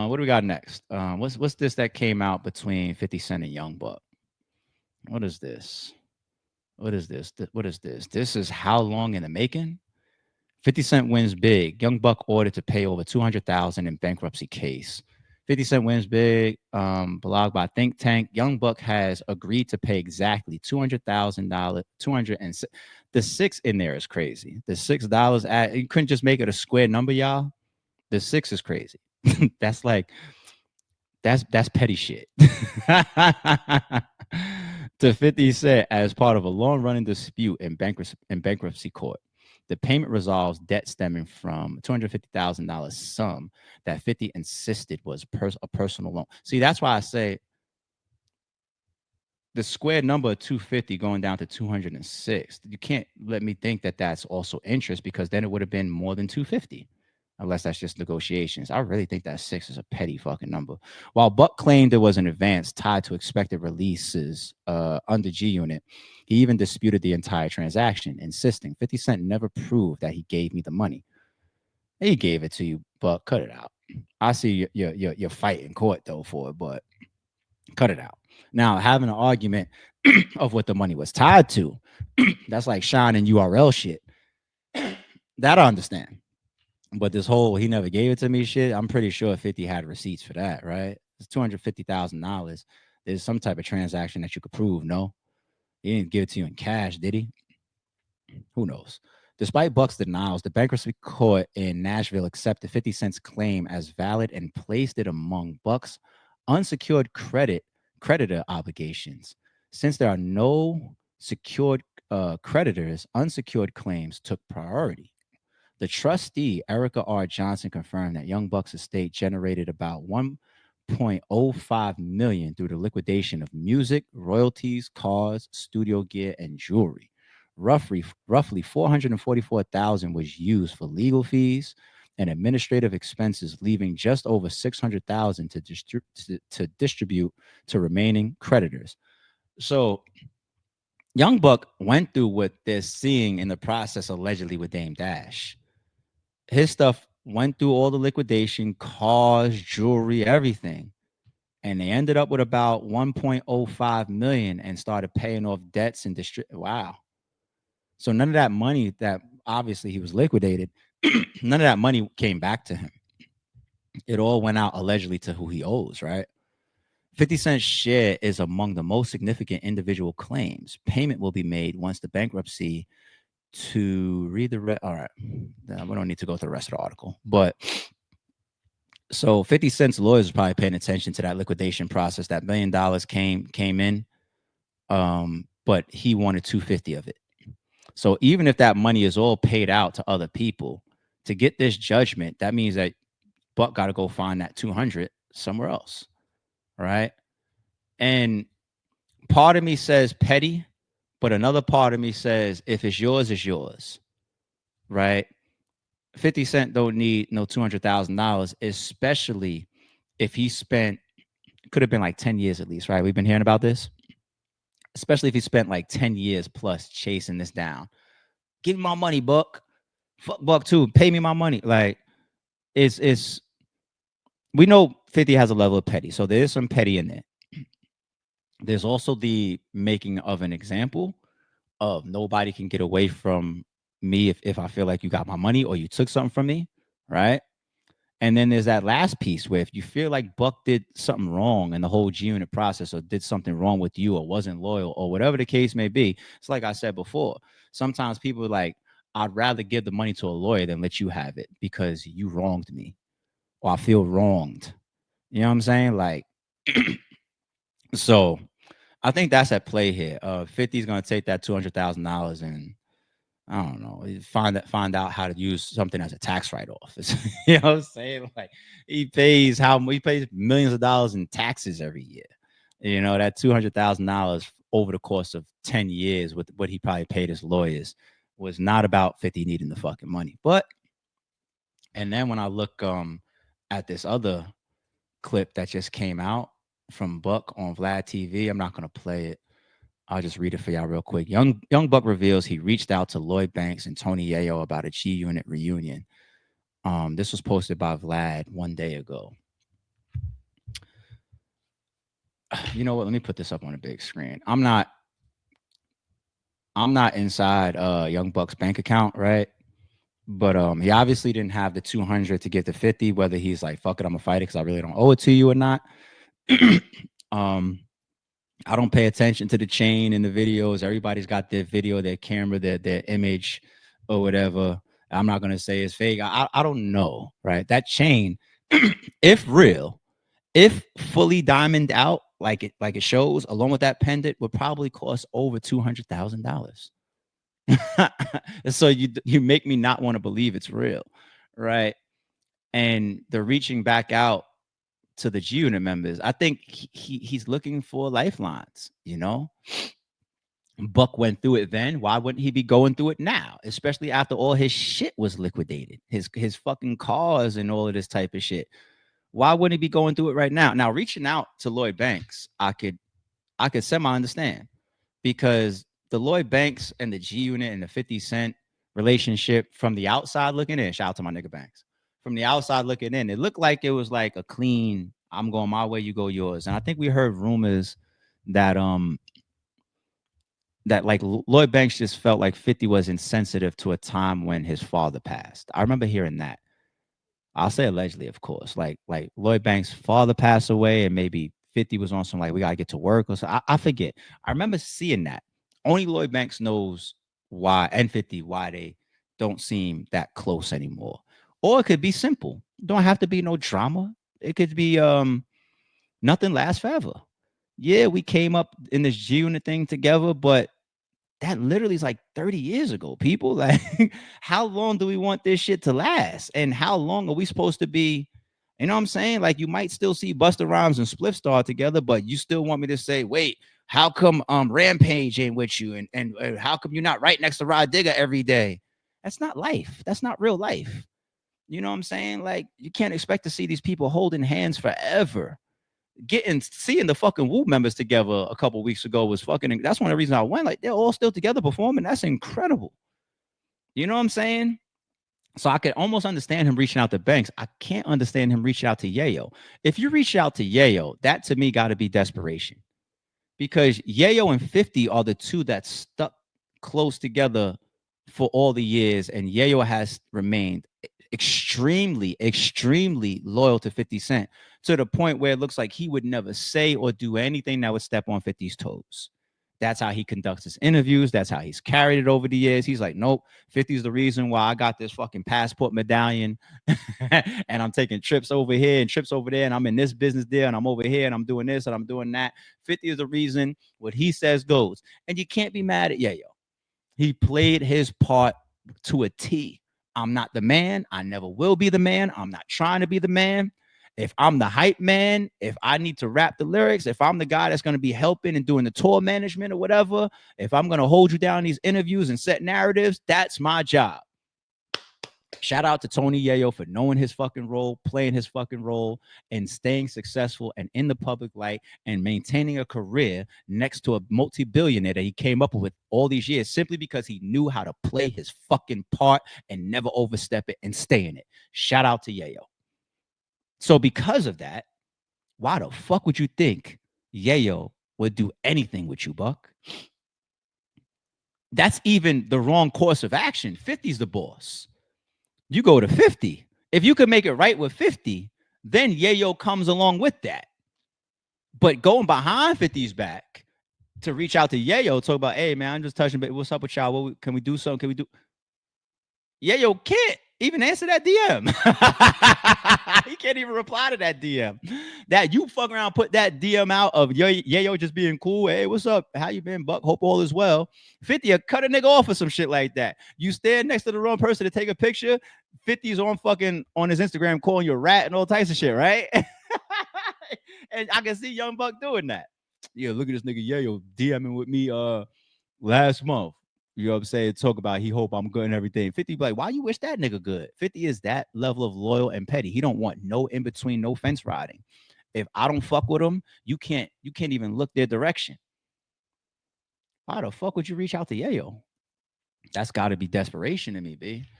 What do we got next? What's this that came out between 50 Cent and Young Buck? What is this? What is this? What is this? This is how long in the making? 50 Cent wins big. Young Buck ordered to pay over 200,000 in bankruptcy case. 50 Cent wins big. Blog by Think Tank. Young Buck has agreed to pay exactly $200,000. 200 and the six in there is crazy. The $6 you couldn't just make it a square number, y'all. The six is crazy. That's like that's petty shit. To 50 Cent as part of a long-running dispute in bankruptcy court. The payment resolves debt stemming from $250,000 sum that 50 insisted was a personal loan. See, that's why I say the square number of 250 going down to 206. You can't let me think that that's also interest, because then it would have been more than 250. Unless that's just negotiations. I really think that 6 is a petty fucking number. While Buck claimed there was an advance tied to expected releases under G Unit, he even disputed the entire transaction, insisting 50 Cent never proved that he gave me the money. He gave it to you, Buck. Cut it out. I see you're fighting court though for it, but cut it out. Now, having an argument of what the money was tied to, that's like Shine and URL shit. That I understand. But this whole he never gave it to me shit, I'm pretty sure 50 had receipts for that, right? It's $250,000. There's some type of transaction that you could prove. No, he didn't give it to you in cash, did he? Who knows? Despite Buck's denials, the bankruptcy court in Nashville accepted 50 Cent's claim as valid and placed it among Buck's unsecured creditor obligations. Since there are no secured creditors, unsecured claims took priority. The trustee, Erica R. Johnson, confirmed that Young Buck's estate generated about $1.05 million through the liquidation of music, royalties, cars, studio gear, and jewelry. Roughly $444,000 was used for legal fees and administrative expenses, leaving just over $600,000 to distribute to remaining creditors. So Young Buck went through what they're seeing in the process allegedly with Dame Dash. His stuff went through all the liquidation, cars, jewelry, everything. And they ended up with about 1.05 million and started paying off debts and wow. So none of that money that obviously he was liquidated, none of that money came back to him. It all went out allegedly to who he owes, right? 50 Cent's share is among the most significant individual claims. Payment will be made once the bankruptcy to read the all right. We don't need to go through the rest of the article, but so 50 Cent's lawyers are probably paying attention to that liquidation process. That $1 million came in, but he wanted 250 of it. So even if that money is all paid out to other people, to get this judgment, that means that Buck got to go find that 200 somewhere else, right? And part of me says petty, but another part of me says if it's yours, it's yours, right? 50 Cent don't need no $200,000, especially if he spent, could have been like 10 years at least, right? We've been hearing about this. Especially if he spent like 10 years plus chasing this down. Give me my money, Buck. Fuck Buck too. Pay me my money. Like, it's we know 50 has a level of petty, so there is some petty in there. There's also the making of an example of nobody can get away from me if I feel like you got my money or you took something from me, right? And then there's that last piece where if you feel like Buck did something wrong in the whole G Unit process or did something wrong with you or wasn't loyal or whatever the case may be, it's like I said before. Sometimes people are like, I'd rather give the money to a lawyer than let you have it because you wronged me or I feel wronged. You know what I'm saying? Like, so I think that's at play here. 50 is going to take that $200,000 and I don't know, find out how to use something as a tax write-off. You know what I'm saying? Like he pays millions of dollars in taxes every year. You know, that $200,000 over the course of 10 years with what he probably paid his lawyers was not about 50 needing the fucking money. But and then when I look at this other clip that just came out from Buck on Vlad TV, I'm not gonna play it. I'll just read it for y'all real quick. Young Buck reveals he reached out to Lloyd Banks and Tony Yayo about a G Unit reunion. This was posted by Vlad one day ago. You know what? Let me put this up on a big screen. I'm not inside Young Buck's bank account, right? But he obviously didn't have the 200 to get to 50, whether he's like, fuck it, I'm gonna fight it because I really don't owe it to you or not. um, I don't pay attention to the chain in the videos. Everybody's got their video, their camera, their image, or whatever. I'm not gonna say it's fake. I don't know, right? That chain, if real, if fully diamond out, like it shows, along with that pendant, would probably cost over $200,000. So you make me not want to believe it's real, right? And the reaching back out to the G Unit members, I think he's looking for lifelines. Buck went through it then. Why wouldn't he be going through it now? Especially after all his shit was liquidated, his fucking cars and all of this type of shit. Why wouldn't he be going through it right now? Now, reaching out to Lloyd Banks, I could semi understand, because the Lloyd Banks and the G Unit and the 50 Cent relationship, from the outside looking in, shout out to my nigga Banks. From the outside looking in, it looked like it was like a clean, I'm going my way, you go yours. And I think we heard rumors that like Lloyd Banks just felt like 50 was insensitive to a time when his father passed. I remember hearing that. I'll say allegedly, of course. Like Lloyd Banks' father passed away, and maybe 50 was on some like, we gotta get to work or so. I forget. I remember seeing that. Only Lloyd Banks knows why, and 50, why they don't seem that close anymore. Or it could be simple. Don't have to be no drama. It could be nothing lasts forever. Yeah, we came up in this G Unit thing together, but that literally is like 30 years ago, people. Like, how long do we want this shit to last? And how long are we supposed to be? You know what I'm saying? Like, you might still see Busta Rhymes and Spliff Star together, but you still want me to say, wait, how come Rampage ain't with you? And how come you're not right next to Rod Digger every day? That's not life. That's not real life. You know what I'm saying? Like, you can't expect to see these people holding hands forever. Seeing the fucking Woo members together a couple weeks ago was fucking. That's one of the reasons I went. Like, they're all still together performing. That's incredible. You know what I'm saying? So I could almost understand him reaching out to Banks. I can't understand him reaching out to Yayo. If you reach out to Yayo, that to me got to be desperation, because Yayo and 50 are the two that stuck close together for all the years, and Yayo has remained extremely, extremely loyal to 50 Cent, to the point where it looks like he would never say or do anything that would step on 50's toes. That's how he conducts his interviews. That's how he's carried it over the years. He's like, nope, 50 is the reason why I got this fucking passport medallion and I'm taking trips over here and trips over there, and I'm in this business there, and I'm over here and I'm doing this and I'm doing that. 50 is the reason. What he says goes. And you can't be mad at Yayo. He played his part to a T. I'm not the man. I never will be the man. I'm not trying to be the man. If I'm the hype man, if I need to rap the lyrics, if I'm the guy that's going to be helping and doing the tour management or whatever, if I'm going to hold you down in these interviews and set narratives, that's my job. Shout out to Tony Yayo for knowing his fucking role, playing his fucking role, and staying successful and in the public light and maintaining a career next to a multi-billionaire that he came up with all these years, simply because he knew how to play his fucking part and never overstep it and stay in it. Shout out to Yayo. So because of that, why the fuck would you think Yayo would do anything with you, Buck? That's even the wrong course of action. 50's the boss. You go to 50. If you could make it right with 50, then Yayo comes along with that. But going behind 50's back to reach out to Yayo, talk about, hey, man, I'm just touching, but what's up with y'all? Can we do something? Can we do? Yayo can't even answer that DM. He can't even reply to that DM. That you fuck around, put that DM out of Yayo just being cool. Hey, what's up? How you been, Buck? Hope all is well. 50, cut a nigga off or some shit like that. You stand next to the wrong person to take a picture. 50's on his Instagram calling you a rat and all types of shit, right? And I can see Young Buck doing that. Yeah, look at this nigga Yayo DMing with me last month. You know what I'm saying? Talk about he hope I'm good and everything. 50 be like, why you wish that nigga good? 50 is that level of loyal and petty. He don't want no in between, no fence riding. If I don't fuck with him, you can't even look their direction. Why the fuck would you reach out to Yayo? That's got to be desperation to me, B.